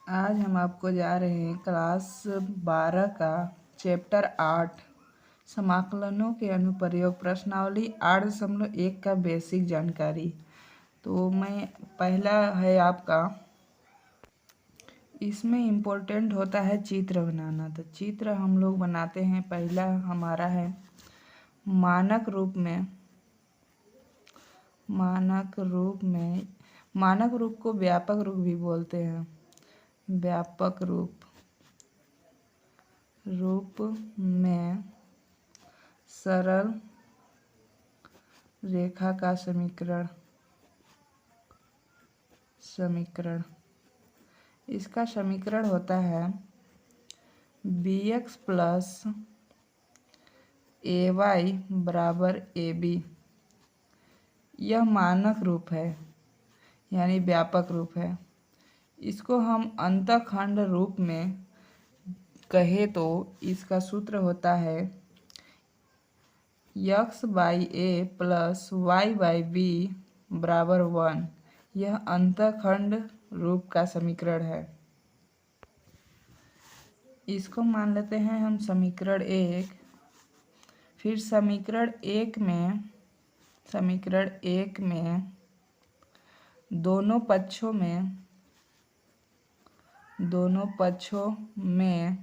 आज हम आपको जा रहे हैं क्लास 12 का चैप्टर 8 समाकलनों के अनुप्रयोग प्रश्नावली 8.1 का बेसिक जानकारी। तो मैं पहला है आपका, इसमें इम्पोर्टेंट होता है चित्र बनाना। तो चित्र हम लोग बनाते हैं। पहला हमारा है मानक रूप को व्यापक रूप भी बोलते हैं। व्यापक रूप में सरल रेखा का समीकरण इसका समीकरण होता है bx प्लस ay बराबर ab। यह मानक रूप है यानी व्यापक रूप है। इसको हम अंतःखंड रूप में कहे तो इसका सूत्र होता है x by a plus y by b बराबर 1। यह अंतःखंड रूप का समीकरण है। इसको मान लेते हैं हम समीकरण 1। फिर समीकरण एक में दोनों पक्षों में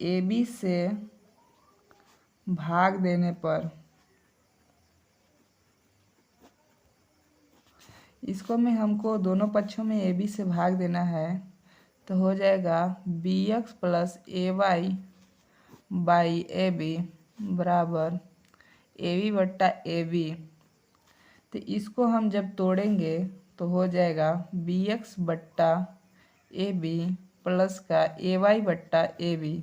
ए बी से भाग देने पर इसको में हमको दोनों पक्षों में ए बी से भाग देना है। तो हो जाएगा b x plus a y by a b बराबर ए बी बट्टा ए बी। तो इसको हम जब तोड़ेंगे तो हो जाएगा बी एक्स बट्टा ए बी प्लस का ए वाई बट्टा ए बी।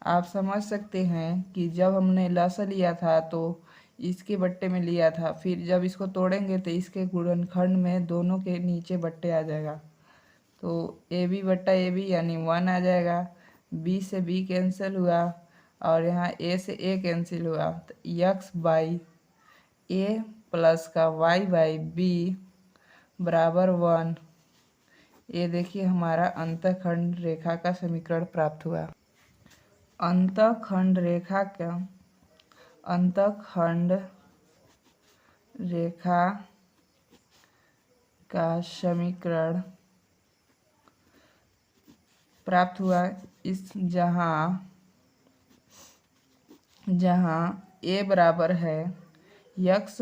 आप समझ सकते हैं कि जब हमने लसा लिया था तो इसके बट्टे में लिया था, फिर जब इसको तोड़ेंगे तो इसके गुणनखंड में दोनों के नीचे बट्टे आ जाएगा। तो ए बी बट्टा ए बी यानी 1 आ जाएगा। बी से बी कैंसिल हुआ और यहाँ ए से ए कैंसिल हुआ। तो यक्स बाई ए प्लस का वाई बाई बी बराबर 1। ये देखिए हमारा अंतःखंड रेखा का समीकरण प्राप्त हुआ। अंतःखंड रेखा का समीकरण प्राप्त हुआ इस जहाँ ए बराबर है एक्स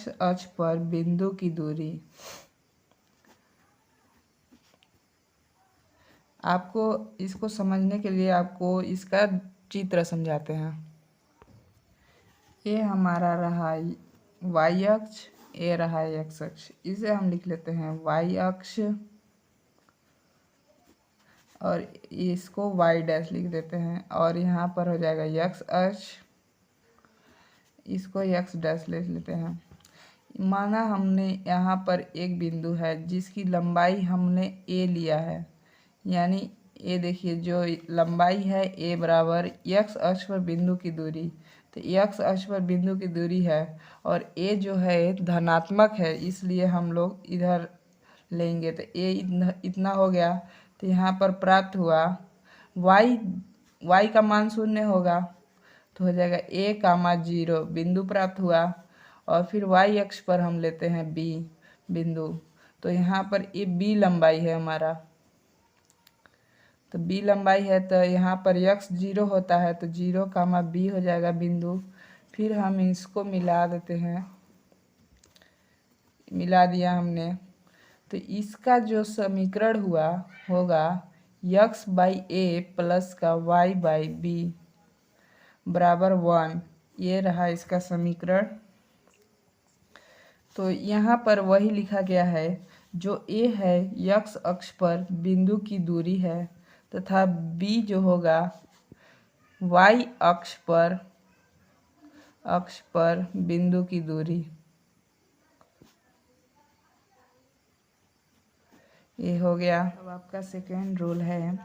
अक्ष पर बिंदु की दूरी। आपको इसको समझने के लिए आपको इसका चित्र समझाते हैं। ये हमारा रहा y अक्ष, ये रहा x अक्ष। इसे हम लिख लेते हैं y अक्ष और इसको y डैश लिख देते हैं। और यहाँ पर हो जाएगा x अक्ष, इसको x डैश लिख लेते हैं। माना हमने यहाँ पर एक बिंदु है जिसकी लंबाई हमने a लिया है, यानी ये देखिए जो लंबाई है a बराबर x अक्ष पर बिंदु की दूरी। तो x अक्ष पर बिंदु की दूरी है और a जो है धनात्मक है, इसलिए हम लोग इधर लेंगे। तो a इतना हो गया। तो यहाँ पर प्राप्त हुआ y का मान 0 होगा तो हो जाएगा a, 0 बिंदु प्राप्त हुआ। और फिर y अक्ष पर हम लेते हैं b बिंदु। तो यहाँ पर ये b लंबाई है हमारा। तो b लंबाई है तो यहाँ पर x 0 होता है तो 0, b हो जाएगा बिंदु। फिर हम इसको मिला देते हैं, मिला दिया हमने। तो इसका जो समीकरण होगा x बाई ए प्लस का y बाई बी बराबर 1। ये रहा इसका समीकरण। तो यहाँ पर वही लिखा गया है जो a है x अक्ष पर बिंदु की दूरी है तथा b जो होगा y अक्ष पर बिंदु की दूरी। ये हो गया। अब आपका सेकेंड रूल है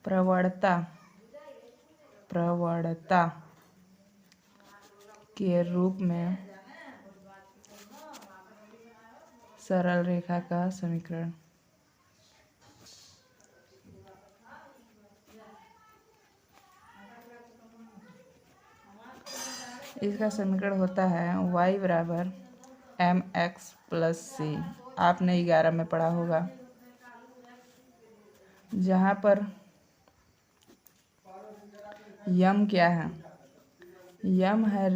प्रवणता। के रूप में सरल रेखा का समीकरण। इसका समीकरण होता है y बराबर mx प्लस सी। आपने 11 में पढ़ा होगा, जहाँ पर यम क्या है? यम है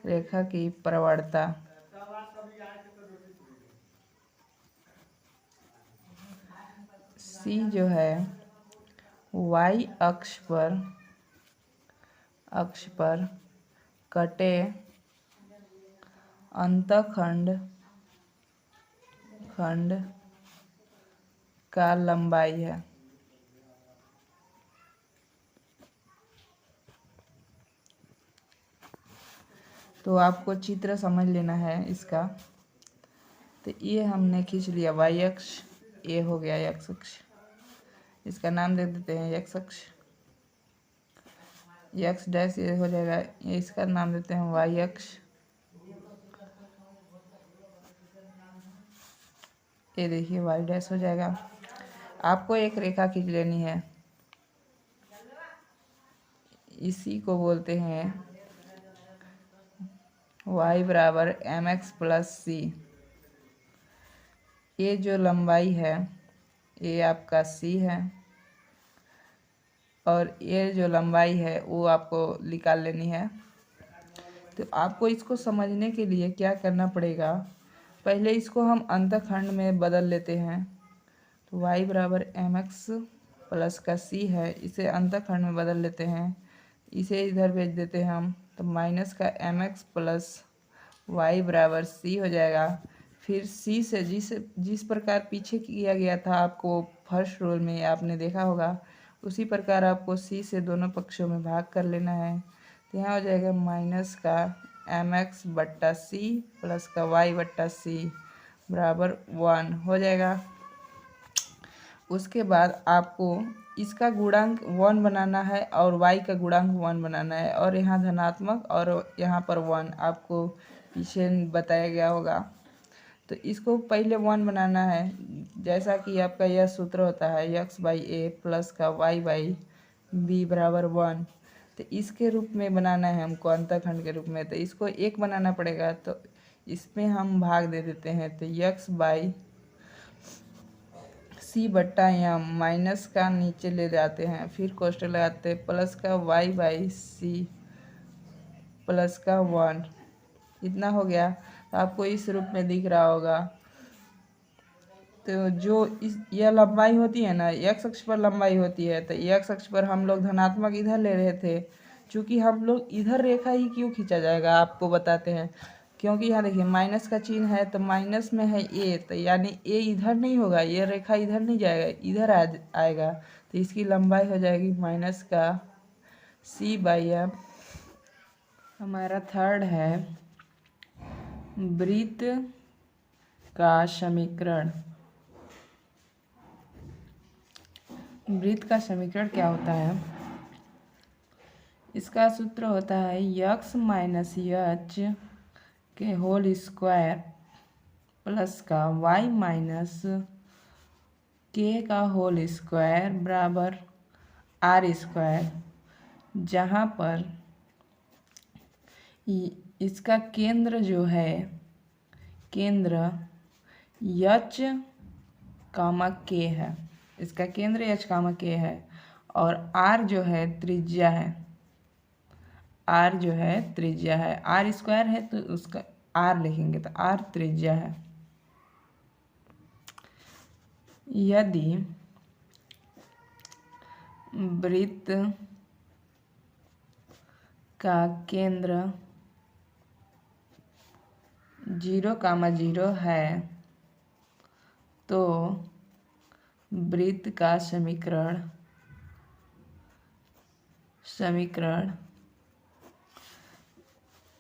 रेखा की प्रवणता। सी जो है y अक्ष पर कटे अंतखंड का लंबाई है। तो आपको चित्र समझ लेना है इसका। तो ये हमने खींच लिया y अक्ष, ये हो गया x अक्ष। इसका नाम दे देते हैं x अक्ष, x डैश ये हो जाएगा, ये इसका नाम देते हैं y अक्ष। ये देखिए y डैश हो जाएगा। आपको एक रेखा खींच लेनी है, इसी को बोलते हैं y बराबर mx प्लस सी। ये जो लंबाई है ये आपका c है, और ये जो लंबाई है वो आपको निकाल लेनी है। तो आपको इसको समझने के लिए क्या करना पड़ेगा, पहले इसको हम अंतखंड में बदल लेते हैं। तो y बराबर mx प्लस का c है, इसे अंतखंड में बदल लेते हैं, इसे इधर भेज देते हैं हम। तो माइनस का mx प्लस y बराबर c हो जाएगा। फिर c से जिस प्रकार पीछे किया गया था आपको फर्स्ट रूल में आपने देखा होगा, उसी प्रकार आपको c से दोनों पक्षों में भाग कर लेना है। तो यहाँ हो जाएगा माइनस का mx बट्टा c प्लस का y बट्टा c बराबर 1 हो जाएगा। उसके बाद आपको इसका गुणांक 1 बनाना है और y का गुणांक 1 बनाना है, और यहाँ धनात्मक और यहाँ पर 1 आपको पीछे बताया गया होगा। तो इसको पहले 1 बनाना है, जैसा कि आपका यह सूत्र होता है x बाई ए प्लस का y बाई बी बराबर 1। तो इसके रूप में बनाना है हमको, अंतखंड के रूप में। तो इसको 1 बनाना पड़ेगा, तो इसमें हम भाग दे देते हैं। तो x बाई सी बट्टा एम, माइनस का नीचे ले जाते हैं, फिर कोष्टक लगाते हैं, प्लस का y बाई सी प्लस का 1। इतना हो गया। तो आपको इस रूप में दिख रहा होगा। तो जो यह लंबाई होती है ना, x अक्ष पर लंबाई होती है, तो x अक्ष पर हम लोग धनात्मक इधर ले रहे थे। चूँकि हम लोग इधर रेखा ही क्यों खींचा जाएगा आपको बताते हैं, क्योंकि यहाँ देखिए माइनस का चिन्ह है, तो माइनस में है a, तो यानी a इधर नहीं होगा, ये रेखा इधर नहीं जाएगा, इधर आएगा। तो इसकी लंबाई हो जाएगी माइनस का c बाई एम। हमारा थर्ड है वृत्त का समीकरण। वृत्त का समीकरण क्या होता है? इसका सूत्र होता है x माइनस एच के होल स्क्वायर प्लस का y माइनस के का होल स्क्वायर बराबर आर स्क्वायर, जहाँ पर इसका केंद्र जो है, केंद्र एच कामा के है, इसका केंद्र एच कामा के है, और आर जो है त्रिज्या है, आर जो है त्रिज्या है। आर स्क्वायर है तो उसका आर लिखेंगे, तो आर त्रिज्या है। यदि वृत्त का केंद्र 0,0 है तो वृत्त का समीकरण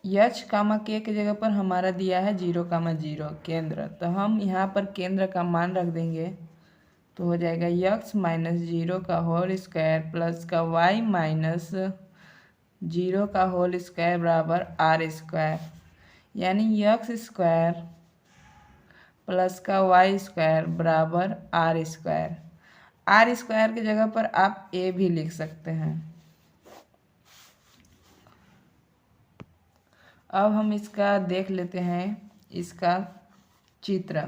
एच कामा के जगह पर हमारा दिया है 0,0 केंद्र, तो हम यहाँ पर केंद्र का मान रख देंगे। तो हो जाएगा x माइनस 0 का होल स्क्वायर प्लस का y माइनस जीरो का होल स्क्वायर बराबर आर स्क्वायर, यानी एक्स स्क्वायर प्लस का वाई स्क्वायर बराबर आर स्क्वायर। आर स्क्वायर की जगह पर आप ए भी लिख सकते हैं। अब हम इसका देख लेते हैं इसका चित्र।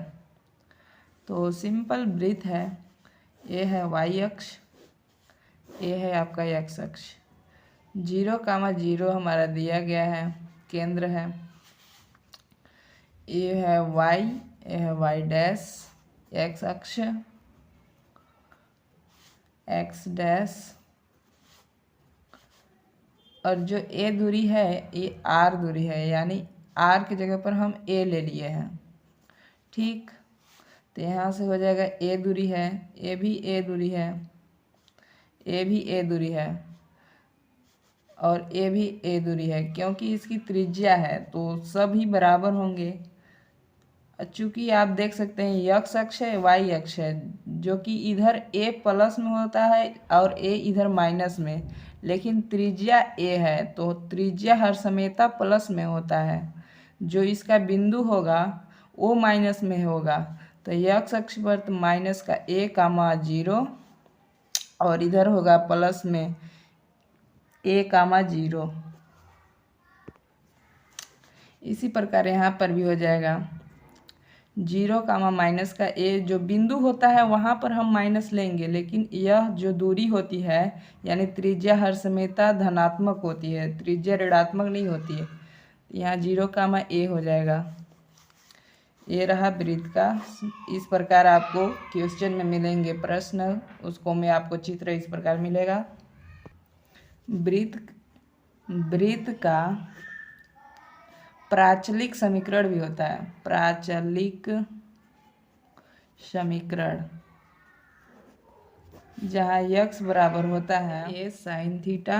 तो सिंपल वृत्त है, ये है वाई अक्ष, ये है आपका एक्स अक्ष। 0, 0 हमारा दिया गया है, केंद्र है। ये है वाई, ये है वाई डैश, एक्स अक्ष, एक्स डैश, और जो ए दूरी है ये आर दूरी है, यानी आर की जगह पर हम ए ले लिए हैं। ठीक, तो यहाँ से हो जाएगा ए दूरी है, ए भी ए दूरी है, ए भी ए दूरी है, और ए भी ए दूरी है। क्योंकि इसकी त्रिज्या है तो सभी बराबर होंगे। चूँकि आप देख सकते हैं एक्स अक्ष है, वाई अक्ष है, जो कि इधर ए प्लस में होता है और ए इधर माइनस में, लेकिन त्रिज्या ए है तो त्रिज्या हर समेता प्लस में होता है। जो इसका बिंदु होगा वो माइनस में होगा, तो एक्स अक्ष पर तो माइनस का ए कामा 0 और इधर होगा प्लस में ए कामा 0। इसी प्रकार यहाँ पर भी हो जाएगा 0 कामा माइनस का ए। जो बिंदु होता है वहाँ पर हम माइनस लेंगे, लेकिन यह जो दूरी होती है यानी त्रिज्या हर समेता धनात्मक होती है, त्रिज्या ऋणात्मक नहीं होती है। यहाँ 0 कामा ए हो जाएगा। ये रहा वृत्त का। इस प्रकार आपको क्वेश्चन में मिलेंगे प्रश्न, उसको में आपको चित्र इस प्रकार मिलेगा। वृत्त का प्राचलिक समीकरण भी होता है। प्राचलिक समीकरण, जहाँ x बराबर होता है a साइन थीटा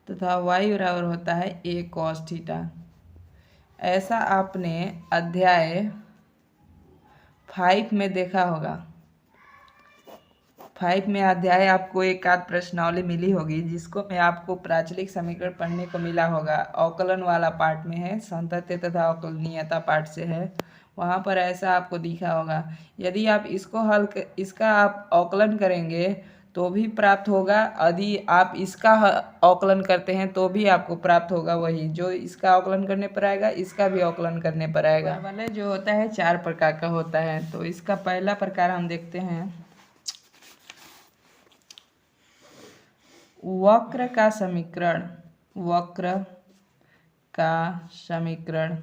तथा y बराबर होता है a कॉस थीटा। ऐसा आपने अध्याय 5 में देखा होगा। 5 में अध्याय आपको एक आध प्रश्नावली मिली होगी, जिसको में आपको प्राचलिक समीकरण पढ़ने को मिला होगा। अवकलन वाला पार्ट में है, संतत्य तथा अवकलनीयता पार्ट से है। वहाँ पर ऐसा आपको दिखा होगा। यदि आप इसका आप अवकलन करेंगे तो भी प्राप्त होगा, यदि आप इसका अवकलन करते हैं तो भी आपको प्राप्त होगा। वही जो इसका अवकलन करने पर आएगा, इसका भी अवकलन करने पर आएगा। वाले जो होता है 4 प्रकार का होता है। तो इसका पहला प्रकार हम देखते हैं, वक्र का समीकरण। वक्र का समीकरण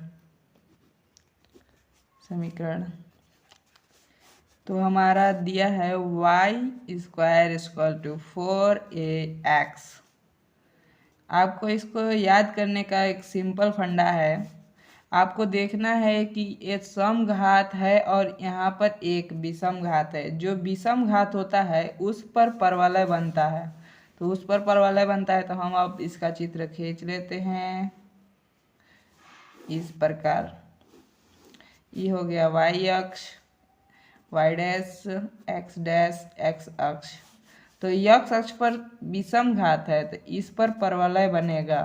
तो हमारा दिया है y square equal to 4ax। आपको इसको याद करने का एक सिंपल फंडा है। आपको देखना है कि ये समघात है और यहाँ पर एक विषम घात है। जो विषम घात होता है उस पर परवलय बनता है, तो उस पर परवलय बनता है। तो हम अब इसका चित्र खींच लेते हैं इस प्रकार। ये हो गया y अक्ष, y dash, x dash, x अक्ष। तो x अक्ष पर विषम घात है तो इस पर परवलय बनेगा,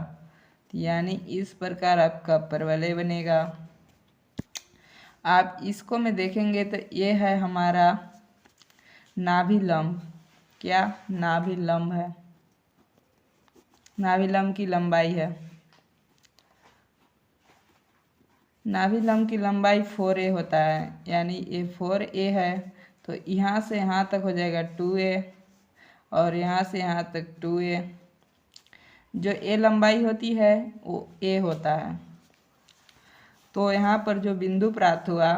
यानी इस प्रकार आपका परवलय बनेगा। आप इसको में देखेंगे तो ये है हमारा नाभिलंब। क्या नाभिलंब है? नाभिलंब की लंबाई है। नाभिलंब की लंबाई 4a होता है, यानी ये 4a है। तो यहाँ से यहाँ तक हो जाएगा 2a और यहाँ से यहाँ तक 2a। जो a लंबाई होती है वो a होता है। तो यहाँ पर जो बिंदु प्राप्त हुआ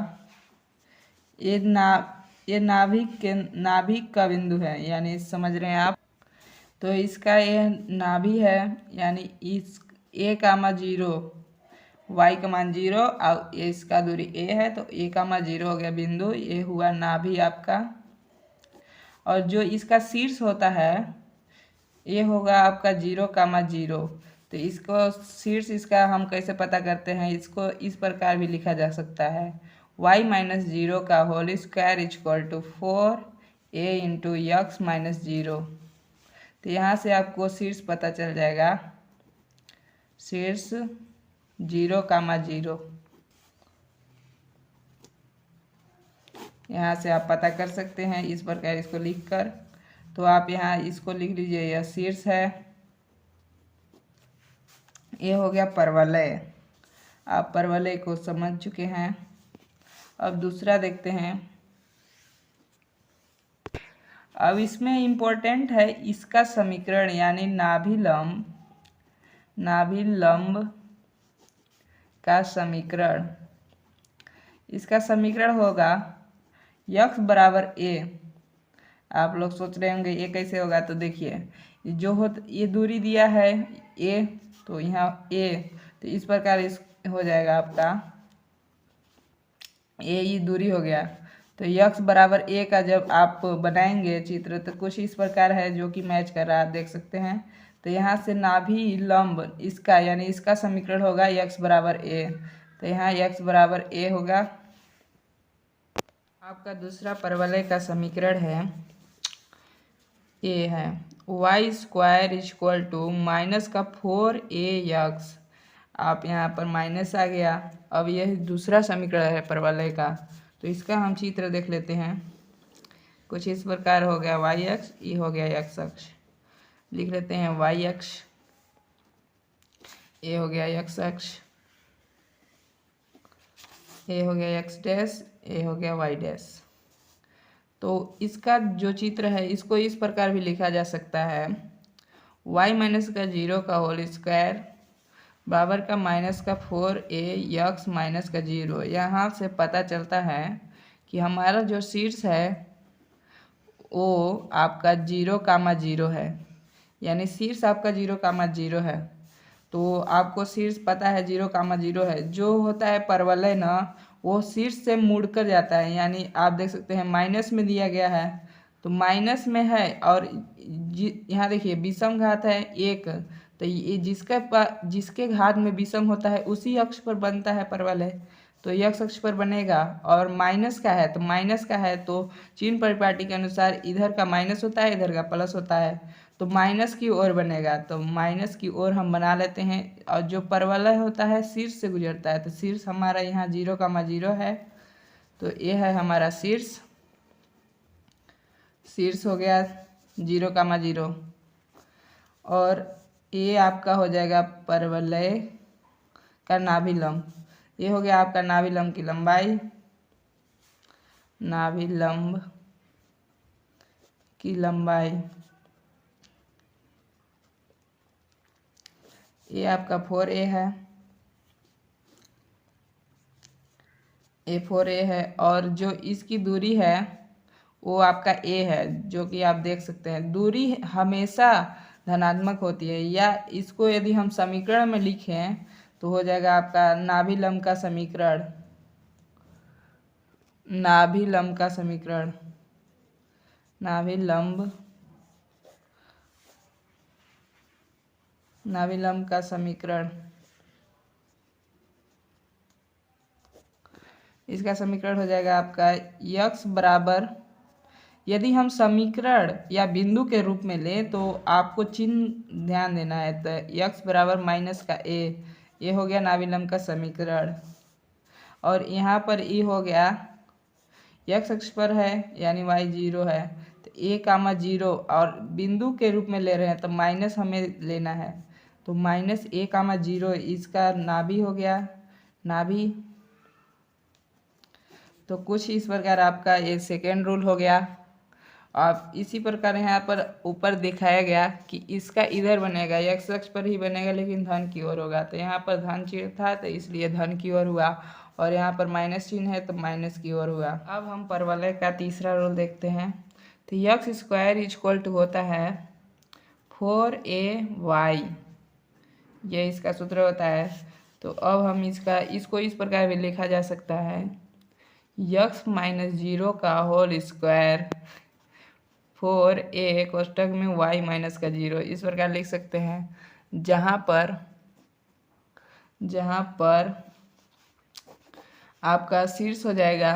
ये नाभिक का बिंदु है, यानी समझ रहे हैं आप। तो इसका ये नाभि है, यानी इस a कामा 0, y का मान 0 और इसका दूरी a है, तो a का मान 0 हो गया बिंदु। ये हुआ नाभि आपका। और जो इसका शीर्ष होता है ये होगा आपका 0 कामा 0। तो इसको शीर्ष इसका हम कैसे पता करते हैं? इसको इस प्रकार भी लिखा जा सकता है, y माइनस 0 का whole square equal to 4a into x minus 0। तो यहाँ से आपको शीर्ष पता चल जाएगा। शीर्ष 0,0। यहाँ से आप पता कर सकते हैं इस प्रकार इसको लिखकर। तो आप यहाँ इसको लिख लीजिए, यह शीर्ष है, ये हो गया परवलय। आप परवलय को समझ चुके हैं। अब दूसरा देखते हैं। अब इसमें इम्पोर्टेंट है इसका समीकरण, यानी नाभिलंब का समीकरण। इसका समीकरण होगा x बराबर a। आप लोग सोच रहे होंगे ये कैसे होगा, तो देखिए ये दूरी दिया है a, तो यहाँ a, तो इस प्रकार इस हो जाएगा आपका a, ये दूरी हो गया। तो x बराबर a का जब आप बनाएंगे चित्र तो कुछ इस प्रकार है जो कि मैच कर रहा है, आप देख सकते हैं। तो यहाँ से नाभि लंब इसका यानी इसका समीकरण होगा x बराबर a। तो यहाँ x बराबर a होगा। आपका दूसरा परवलय का समीकरण है a है y square equal to minus का 4ax। आप यहाँ पर माइनस आ गया। अब यह दूसरा समीकरण है परवलय का, तो इसका हम चित्र देख लेते हैं। कुछ इस प्रकार हो गया y अक्ष, ये हो गया x अक्ष। लिख लेते हैं y अक्ष, ये हो गया x अक्ष, ये हो गया x डैश, ये हो गया y डैश। तो इसका जो चित्र है इसको इस प्रकार भी लिखा जा सकता है y माइनस का 0 का होल स्क्वायर बराबर का माइनस का 4a माइनस का 0। यहाँ से पता चलता है कि हमारा जो शीर्ष है वो आपका 0,0 है, यानी शीर्ष आपका 0,0 है। तो आपको शीर्ष पता है 0,0 है। जो होता है परवलय ना, वो शीर्ष से मुड़ कर जाता है, यानी आप देख सकते हैं माइनस में दिया गया है, तो माइनस में है। और यहाँ देखिए विषम घात है 1, तो ये जिसके घात में विषम होता है उसी अक्ष पर बनता है परवलय, तो x अक्ष पर बनेगा। और माइनस का है तो चिन्ह परिपाटी के अनुसार इधर का माइनस होता है, इधर का प्लस होता है, तो माइनस की ओर बनेगा। तो माइनस की ओर हम बना लेते हैं। और जो परवलय होता है शीर्ष से गुजरता है, तो शीर्ष हमारा यहाँ 0,0 है, तो ये है हमारा शीर्ष हो गया 0,0। और ये आपका हो जाएगा परवलय का नाभिलंब। ये हो गया आपका नाभिलंब की लंबाई, नाभिलंब की लंबाई। ये आपका 4a है, ये 4a है। और जो इसकी दूरी है वो आपका a है, जो कि आप देख सकते हैं। दूरी हमेशा धनात्मक होती है, या इसको यदि हम समीकरण में लिखें तो हो जाएगा आपका नाभिलंब का समीकरण, नाभिलंब का समीकरण, नाभिलंब का समीकरण। इसका समीकरण हो जाएगा आपका x बराबर, यदि हम समीकरण या बिंदु के रूप में लें तो आपको चिन्ह ध्यान देना है। तो x बराबर माइनस का a, ये हो गया नाभिलंब का समीकरण। और यहाँ पर e हो गया x अक्ष पर है यानी y 0 है, तो a,0 और बिंदु के रूप में ले रहे हैं तो माइनस हमें लेना है, तो माइनस a,0 इसका नाभि हो गया, नाभि। तो कुछ इस प्रकार आपका ये सेकेंड रूल हो गया। अब इसी प्रकार यहाँ पर ऊपर दिखाया गया कि इसका इधर बनेगा, x अक्ष पर ही बनेगा लेकिन धन की ओर होगा। तो यहाँ पर धन चिन्ह था तो इसलिए धन की ओर हुआ, और यहाँ पर माइनस चिन्ह है तो माइनस की ओर हुआ। अब हम परवलय का तीसरा रूल देखते हैं। तो x स्क्वायर इक्वल टू होता है 4ay, ये इसका सूत्र होता है। तो अब हम इसको इस प्रकार भी लिखा जा सकता है x माइनस 0 का होल स्क्वायर 4a कोष्टक में y माइनस का 0, इस प्रकार लिख सकते हैं। जहाँ पर आपका शीर्ष हो जाएगा,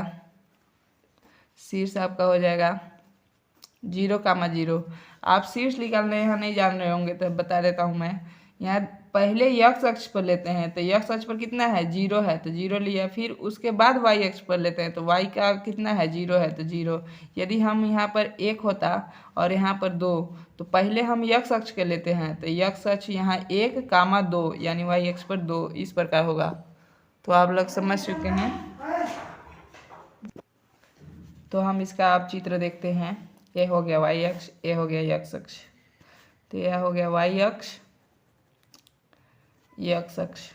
शीर्ष आपका हो जाएगा 0,0। आप शीर्ष निकालने यहाँ नहीं जान रहे होंगे तो बता देता हूँ मैं। यहाँ पहले यक्स अक्ष पर लेते हैं तो यक्स अक्ष पर कितना है, 0 है तो 0 लिया। फिर उसके बाद वाई अक्ष पर लेते हैं तो वाई का कितना है, 0 है तो 0। यदि हम यहाँ पर 1 होता और यहाँ पर 2, तो पहले हम यक्स अक्ष के लेते हैं तो यक्स अक्ष यहाँ 1, 2 यानी वाई अक्ष पर 2 इस प्रकार होगा। तो आप लोग समझ चुके हैं। तो हम इसका आप चित्र देखते हैं। ये हो गया वाई अक्ष, ये हो गया यक्स अक्ष। तो यह हो गया वाई अक्ष, यक्स अक्ष।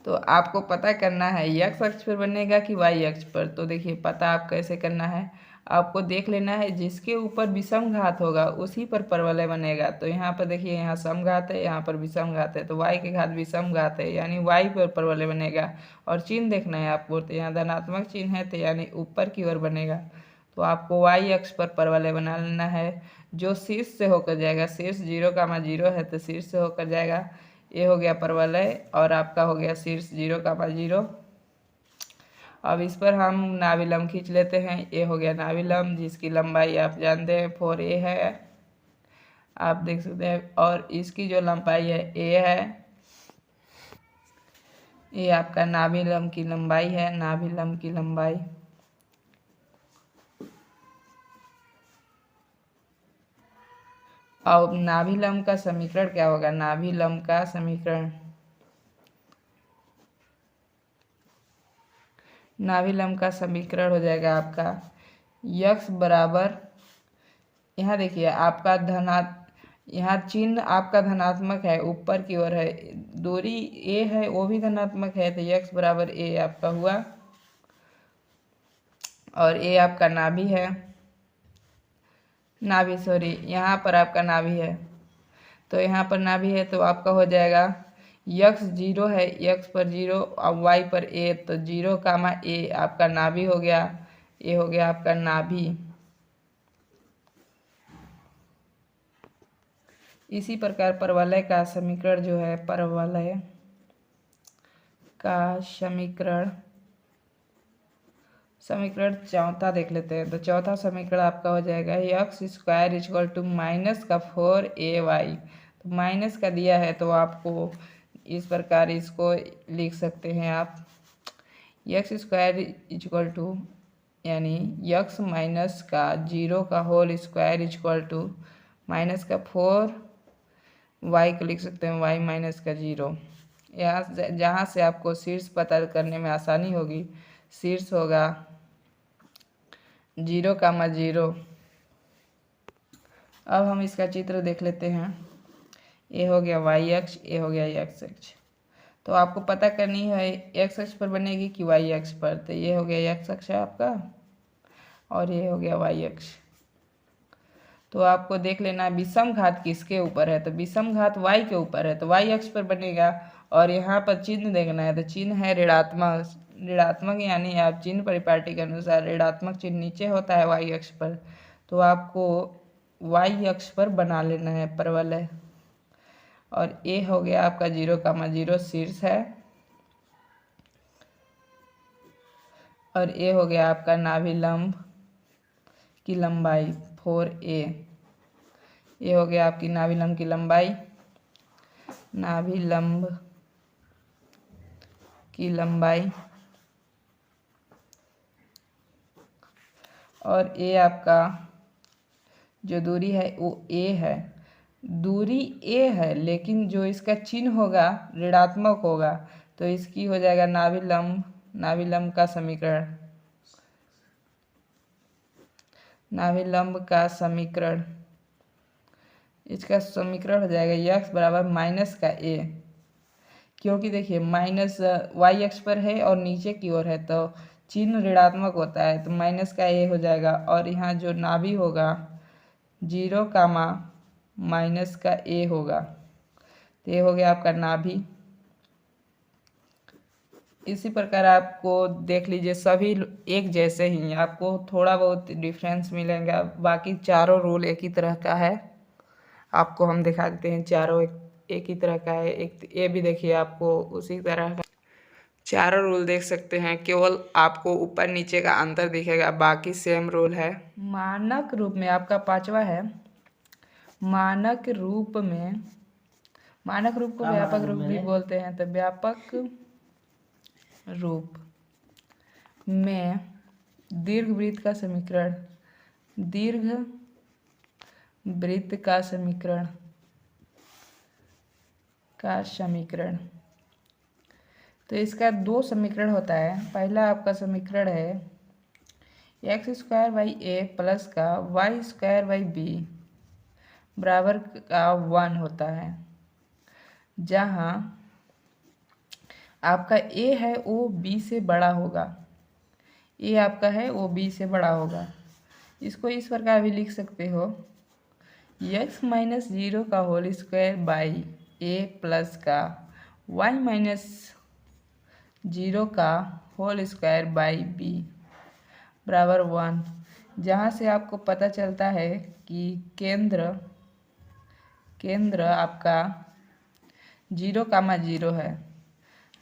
तो आपको पता करना है यक्स अक्ष पर बनेगा कि वाई अक्ष पर। तो देखिए पता आप कैसे करना है, आपको देख लेना है जिसके ऊपर विषम घात होगा उसी पर परवलय बनेगा। तो यहाँ पर देखिए यहाँ समघात है, यहाँ पर विषम घात है, तो y के घात विषम घात है यानी y पर परवलय बनेगा। और चिन्ह देखना है आपको, तो यहाँ धनात्मक चिन्ह है तो यानी ऊपर की ओर बनेगा। तो आपको y अक्ष पर परवलय बना लेना है जो शीर्ष से होकर जाएगा। शीर्ष 0, 0 है तो शीर्ष से होकर जाएगा। ये हो गया परवलय और आपका हो गया शीर्ष 0, 0। अब इस पर हम नाभिलंब खींच लेते हैं। ये हो गया नाभिलंब जिसकी लंबाई आप जानते हैं 4a है, आप देख सकते हैं। और इसकी जो लंबाई है a है, ये आपका नाभिलंब की लंबाई है, नाभिलंब की लंबाई। अब नाभिलंब का समीकरण क्या होगा, नाभिलंब का समीकरण, नाभिलंब का समीकरण हो जाएगा आपका यक्स बराबर, यहाँ देखिए आपका यहाँ चिन्ह आपका धनात्मक है, ऊपर की ओर है, दूरी a है वो भी धनात्मक है, तो यक्स बराबर a आपका हुआ। और a आपका नाभि है, नाभि सॉरी यहाँ पर आपका नाभि है, तो यहाँ पर नाभि है तो आपका हो जाएगा यक्स 0 है, यक्स पर 0 और वाई पर a, तो 0, a आपका नाभि हो गया। ये हो गया आपका नाभि। इसी प्रकार परवलय का समीकरण जो है, परवलय का समीकरण चौथा देख लेते हैं। तो चौथा समीकरण आपका हो जाएगा x square equal to -4ay। तो माइनस का दिया है तो आपको इस प्रकार इसको लिख सकते हैं आप, यक्स स्क्वायर इक्वल टू यानी यक्स माइनस का 0 का whole square equal to minus का 4 y को लिख सकते हैं y माइनस का 0। यहाँ जहाँ से आपको शीर्ष पता करने में आसानी होगी, शीर्ष होगा 0, 0। अब हम इसका चित्र देख लेते हैं। ये हो गया y अक्ष, ये हो गया x अक्ष। तो आपको पता करनी है x अक्ष पर बनेगी कि y अक्ष पर। तो ये हो गया x अक्ष आपका और ये हो गया y अक्ष। तो आपको देख लेना विषम घात किसके ऊपर है, तो विषम घात y के ऊपर है तो y अक्ष पर बनेगा। और यहाँ पर चिन्ह देखना है, तो चिन्ह है ऋणात्मक, ऋणात्मक यानी आप चिन्ह परिपाटी के अनुसार ऋणात्मक चिन्ह नीचे होता है y अक्ष पर, तो आपको y अक्ष पर बना लेना है परवलय। और ये हो गया आपका 0, 0 शीर्ष है और ये हो गया आपका नाभिलंब की लंबाई 4a। ये हो गया आपकी नाभिलंब की लंबाई, नाभिलंब की लंबाई। और ये आपका जो दूरी है वो a है, दूरी a है लेकिन जो इसका चिन्ह होगा ऋणात्मक होगा, तो इसकी हो जाएगा नाभिलंब, नाभिलंब का समीकरण, नाभिलंब का समीकरण। इसका समीकरण हो जाएगा यक्स बराबर माइनस का a, क्योंकि देखिए माइनस y अक्ष पर है और नीचे की ओर है तो चिन्ह ऋणात्मक होता है, तो माइनस का a हो जाएगा। और यहाँ जो नाभि होगा 0, माइनस का a होगा, तो ये हो गया आपका नाभि। इसी प्रकार आपको देख लीजिए सभी एक जैसे ही, आपको थोड़ा बहुत डिफरेंस मिलेगा, बाकी चारों रूल एक ही तरह का है। आपको हम दिखा देते हैं, चारों एक ही तरह का है। एक ये भी देखिए आपको उसी तरह का चारों रूल देख सकते हैं, केवल आपको ऊपर नीचे का अंतर दिखेगा, बाकी सेम रूल है। मानक रूप में आपका पांचवा है, मानक रूप में मानक रूप को व्यापक रूप भी बोलते हैं। तो व्यापक रूप में दीर्घ वृत्त का समीकरण, दीर्घ वृत्त का समीकरण तो इसका दो समीकरण होता है। पहला आपका समीकरण है x square by a plus का वाई स्क्वायर बाई बी बराबर का 1 होता है, जहाँ आपका ए है वो बी से बड़ा होगा। ए आपका है वो बी से बड़ा होगा। इसको इस प्रकार भी लिख सकते हो एक्स माइनस 0 का whole square by a plus का वाई माइनस 0 का होल स्क्वायर बाई बी बराबर 1, जहाँ से आपको पता चलता है कि केंद्र आपका 0,0 है।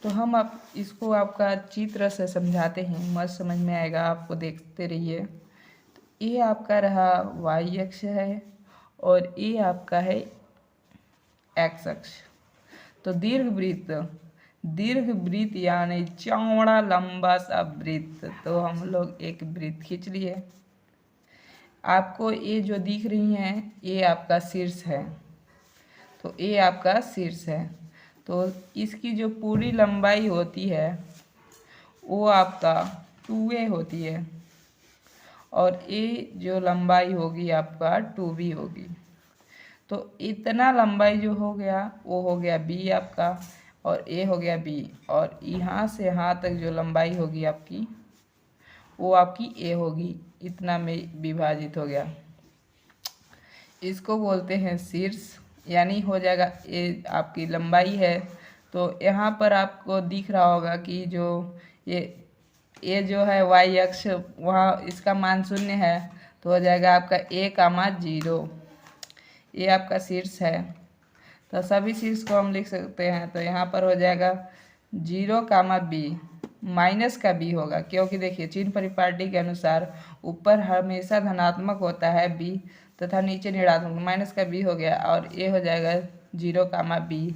तो हम आप इसको आपका चित्र से समझाते हैं, मस्त समझ में आएगा, आपको देखते रहिए। तो ये आपका रहा y अक्ष है और ये आपका है x अक्ष। तो दीर्घ वृत्त यानी चौड़ा लंबा सा वृत्त। तो हम लोग एक वृत्त खींच लिए। आपको ये जो दिख रही हैं ये आपका शीर्ष है। तो ये आपका शीर्ष है। तो इसकी जो पूरी लंबाई होती है वो आपका 2a होती है और ये जो लंबाई होगी आपका 2b होगी। तो इतना लंबाई जो हो गया वो हो गया b आपका और a हो गया b, और यहाँ से यहाँ तक जो लंबाई होगी आपकी वो आपकी a होगी। इतना में विभाजित हो गया। इसको बोलते हैं शीर्ष, यानी हो जाएगा ये आपकी लंबाई है। तो यहाँ पर आपको दिख रहा होगा कि जो ये जो है y अक्ष, वहाँ इसका मान 0 है। तो हो जाएगा आपका a,0। ये आपका शीर्ष है। तो सभी शीर्ष को हम लिख सकते हैं। तो यहाँ पर हो जाएगा 0,b, माइनस का b होगा, क्योंकि देखिए चिन्ह परिपाटी के अनुसार ऊपर हमेशा धनात्मक होता है b तथा नीचे ऋणात्मक। माइनस का b हो गया और ये हो जाएगा 0,b,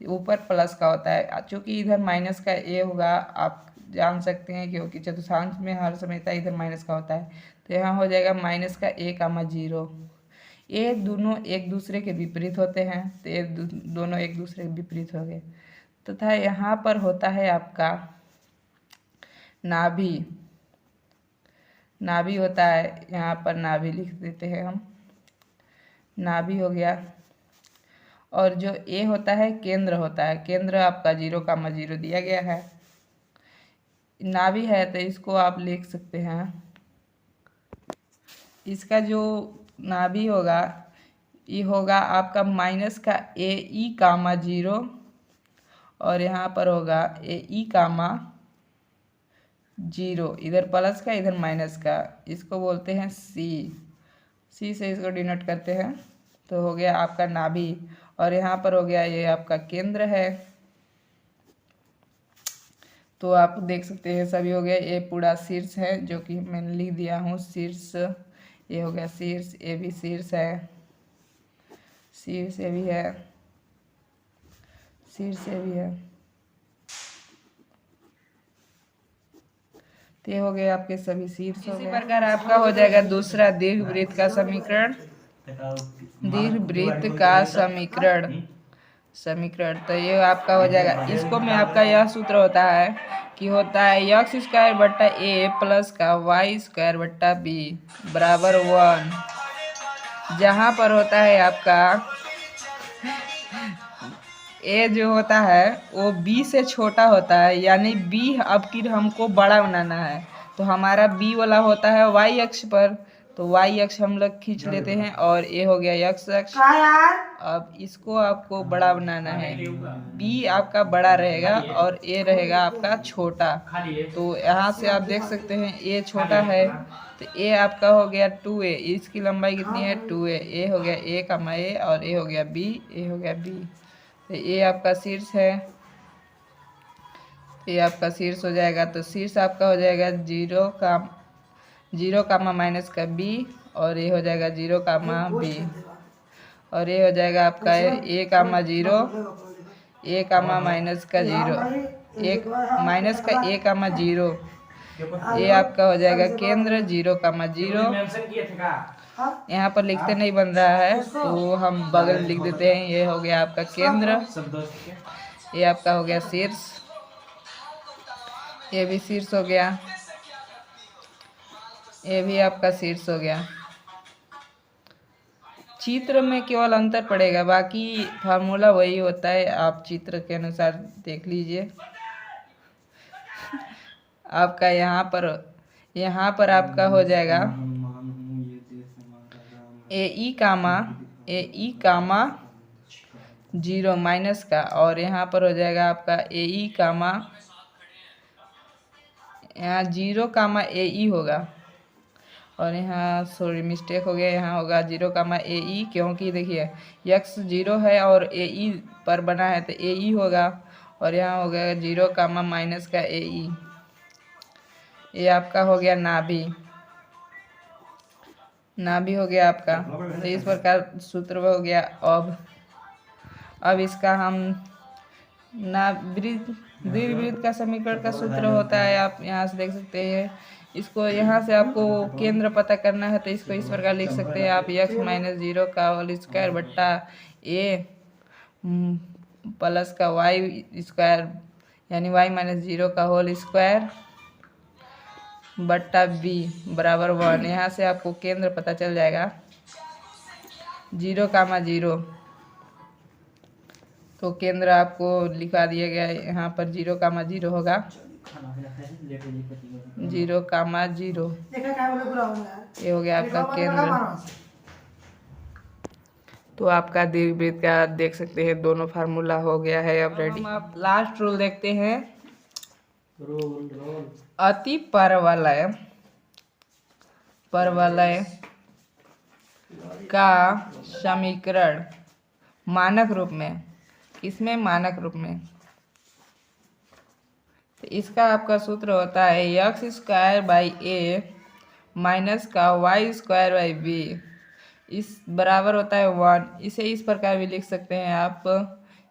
ऊपर प्लस का होता है। चूँकि इधर माइनस का a होगा, आप जान सकते हैं, क्योंकि चतुर्थांश में हर समय इधर माइनस का होता है। तो यहाँ हो जाएगा माइनस का a,0। ये दोनों एक दूसरे के विपरीत होते हैं। तो ये दोनों एक दूसरे के विपरीत हो गए। तथा यहाँ पर होता है आपका नाभि होता है। यहाँ पर नाभि लिख देते हैं हम, नाभि हो गया। और जो ए होता है केंद्र होता है। केंद्र आपका 0,0 दिया गया है। नाभि है तो इसको आप लिख सकते हैं, इसका जो नाभि होगा ये होगा आपका माइनस का AE,0 और यहाँ पर होगा AE,0, इधर प्लस का इधर माइनस का। इसको बोलते हैं सी से इसको डिनोट करते हैं। तो हो गया आपका नाभि और यहाँ पर हो गया ये आपका केंद्र है। तो आप देख सकते हैं सभी हो गया। ये पूरा शीर्ष है जो कि मैंने लिख दिया हूँ शीर्ष। ये हो गया शीर्ष, ये भी शीर्ष है, शीर्ष ये भी है, शीर्ष ये भी है। तो ये हो गए आपके सभी शीर्ष हो गए। इसी प्रकार आपका हो जाएगा दूसरा दीर्घवृत्त का समीकरण। दीर्घवृत्त का समीकरण तो ये आपका हो जाएगा। इसको में आपका यह सूत्र होता है कि होता है एक्स स्क्वायर बट्टा ए प्लस का वाई स्क्वायर बट्टा बी बराबर 1, जहाँ पर होता है आपका ए जो होता है वो बी से छोटा होता है, यानी बी अब की हमको बड़ा बनाना है। तो हमारा बी वाला होता है वाई अक्ष पर। तो वाई अक्ष हम लोग खींच लेते हैं और ये हो गया एक्स अक्ष। अब इसको आपको बड़ा बनाना है। बी आपका बड़ा रहेगा और ए रहेगा आपका छोटा। तो यहाँ से आप देख सकते हैं ए छोटा है तो ए आपका हो गया 2a। इसकी लंबाई कितनी है 2a। ए हो गया a का ए और ए हो गया b, ए हो गया b। तो ये आपका शीर्ष है, ये आपका शीर्ष हो जाएगा। तो शीर्ष आपका हो जाएगा 0, माइनस का b और ये हो जाएगा 0, b और ये हो जाएगा आपका ए कामा जीरो, ए कामा माइनस का जीरो, एक माइनस का ए कामा जीरो, ये आपका हो जाएगा केंद्र, जीरो कामा जीरो। यहाँ पर लिखते नहीं बन रहा है तो हम बगल में लिख देते हैं। ये हो गया आपका केंद्र, ये आपका हो गया शीर्ष, ये भी शीर्ष हो गया, ये भी आपका शीर्ष हो गया। चित्र में केवल अंतर पड़ेगा, बाकी फार्मूला वही होता है, आप चित्र के अनुसार देख लीजिए। आपका यहाँ पर आपका हो जाएगा ए ई कामा जीरो माइनस का, और यहाँ पर हो जाएगा आपका ए ई कामा, यहाँ जीरो कामा ए ई होगा, और यहाँ सॉरी मिस्टेक हो गया, यहाँ होगा जीरो कामा ए ई, क्योंकि देखिए यक्स जीरो है और ए ई पर बना है तो ए ई होगा, और यहाँ हो गया जीरो कामा माइनस का ए ई। ये आपका हो गया नाभि, नाभि हो गया आपका। तो इस प्रकार सूत्र हो गया। अब इसका हम दीर्घवृत्त का समीकरण का सूत्र होता है, आप यहाँ से देख सकते हैं। इसको यहाँ से आपको केंद्र पता करना है तो इसको इस प्रकार लिख सकते हैं आप, x माइनस जीरो का होल स्क्वायर बट्टा ए प्लस का वाई स्क्वायर, यानी y माइनस जीरो का होल स्क्वायर बट्टा बी बराबर 1। यहाँ से आपको केंद्र पता चल जाएगा, जीरो कामा जीरो, तो केंद्र आपको लिखा दिया गया है। यहाँ पर जीरो कामा जीरो होगा, जीरो कामा जीरो, ये हो गया आपका केंद्र। तो आपका दीर्घवृत्त का देख सकते हैं दोनों फार्मूला हो गया है अब रेडी। आप लास्ट रूल देखते हैं, अति परवलय का समीकरण मानक रूप में, इसमें मानक रूप में, तो इसका आपका सूत्र होता है x square by a minus का वाई स्क्वायर बाई बी, इस बराबर होता है 1। इसे इस प्रकार भी लिख सकते हैं आप,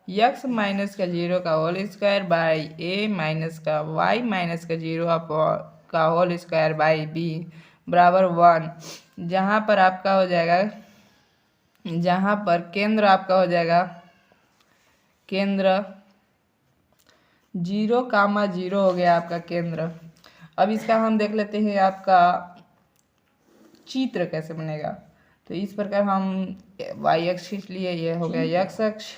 यक्स माइनस का जीरो का whole square by a minus का वाई माइनस का जीरो का होल स्क्वायर बाई बी बराबर 1। जहाँ पर आपका हो जाएगा, जहाँ पर केंद्र आपका हो जाएगा, केंद्र जीरो कामा जीरो हो गया आपका केंद्र। अब इसका हम देख लेते हैं आपका चित्र कैसे बनेगा। तो इस प्रकार हम वाई अक्ष खींच लिए, ये हो गया एक्स अक्ष।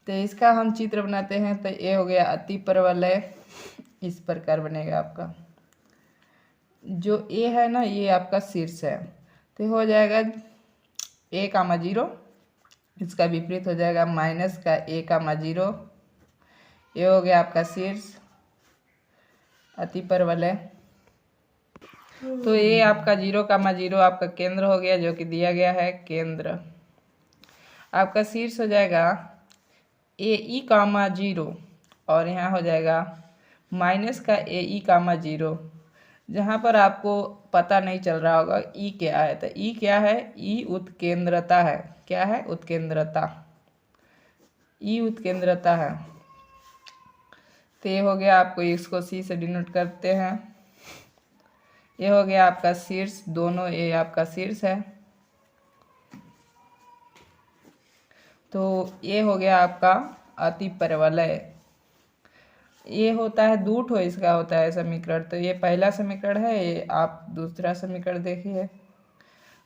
तो इसका हम चित्र बनाते हैं, तो ये हो गया अति परवलय, इस प्रकार बनेगा आपका। जो ए है ना, ये आपका शीर्ष है, तो हो जाएगा ए कामा जीरो, इसका विपरीत हो जाएगा माइनस का ए कामा जीरो, ये हो गया आपका शीर्ष अति परवलय। तो ये आपका जीरो कामा जीरो आपका केंद्र हो गया, जो कि दिया गया है केंद्र। आपका शीर्ष हो जाएगा ए ई कामा जीरो, और यहाँ हो जाएगा माइनस का ए ई कामा जीरो। जहाँ पर आपको पता नहीं चल रहा होगा ई क्या है, तो ई क्या है, ई उत्केंद्रता है। क्या है? उत्केंद्रता, ई उत्केंद्रता है। तो ये हो गया, आपको इसको सी से डिनोट करते हैं। ये हो गया आपका शीर्ष, दोनों ये आपका शीर्ष है। तो ये हो गया आपका अति परवलय। ये होता है दूठो, इसका होता है समीकरण। तो ये पहला समीकरण है, ये आप दूसरा समीकरण देखिए।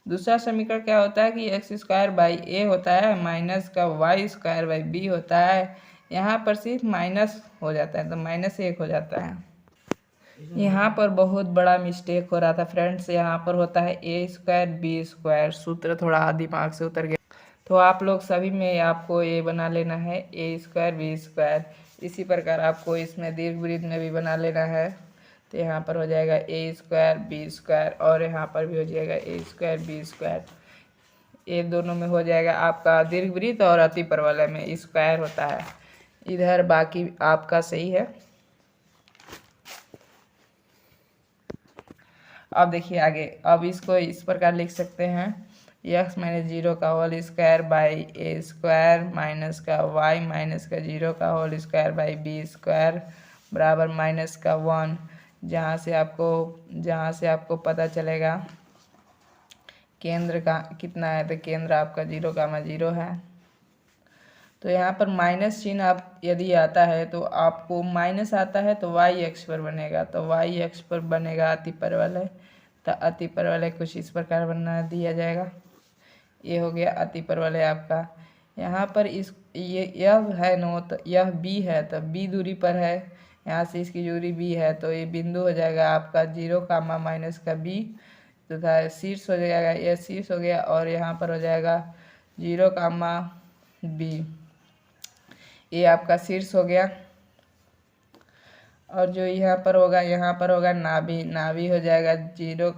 दूसरा समीकरण क्या होता है कि एक्स स्क्वायर बाई ए होता है माइनस का वाई स्क्वायर बाई बी होता है। यहाँ पर सिर्फ माइनस हो जाता है, तो माइनस 1 हो जाता है। यहाँ पर बहुत बड़ा मिस्टेक हो रहा था फ्रेंड्स, यहाँ पर होता है ए स्क्वायर बी स्क्वायर, सूत्र थोड़ा दिमाग से उतर गया। तो आप लोग सभी में आपको ये बना लेना है ए स्क्वायर बी स्क्वायर। इसी प्रकार आपको इसमें दीर्घवृत्त में भी बना लेना है। तो यहाँ पर हो जाएगा ए स्क्वायर बी स्क्वायर, और यहाँ पर भी हो जाएगा ए स्क्वायर बी स्क्वायर। ये दोनों में हो जाएगा आपका दीर्घवृत्त, और अति परवलय में स्क्वायर होता है। इधर बाकी आपका सही है। अब देखिए आगे, अब इसको इस प्रकार लिख सकते हैं एक्स माइनस जीरो का whole square by a square minus का वाई माइनस का जीरो का whole square by b square बराबर माइनस का 1। जहाँ से आपको पता चलेगा केंद्र का कितना है, तो केंद्र आपका 0, 0 है। तो यहाँ पर माइनस चिन्ह आप यदि आता है तो आपको माइनस आता है तो वाई एक्स पर बनेगा, तो वाई एक्स पर बनेगा अति परवलय। तो अति परवलय कुछ इस प्रकार बना दिया जाएगा। ये हो गया अति परवलय आपका। यहाँ पर यह है नो, तो यह बी है, तो बी दूरी पर है, यहाँ से इसकी दूरी बी है, तो ये बिंदु हो जाएगा आपका 0, माइनस का बी तथा शीर्ष हो जाएगा, यह शीर्ष हो गया और यहाँ पर हो जाएगा 0, बी, ये आपका शीर्ष हो गया। और जो यहाँ पर होगा नाभि, नाभि हो जाएगा 0,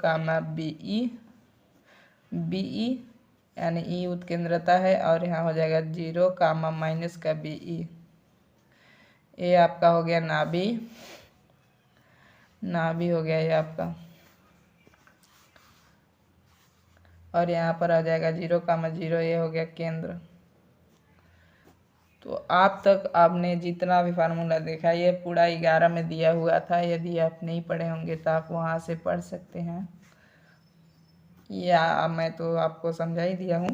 बीई यानी ई उत्केंद्रता है, और यहाँ हो जाएगा 0, माइनस का बीई। ये आपका हो गया नाभि, नाभि हो गया ये आपका। और यहाँ पर आ जाएगा 0, 0, ये हो गया केंद्र। तो आप तक आपने जितना भी फार्मूला देखा ये पूरा 11 में दिया हुआ था। यदि आप नहीं पढ़े होंगे तो आप वहाँ से पढ़ सकते हैं, या मैं तो आपको समझा ही दिया हूँ।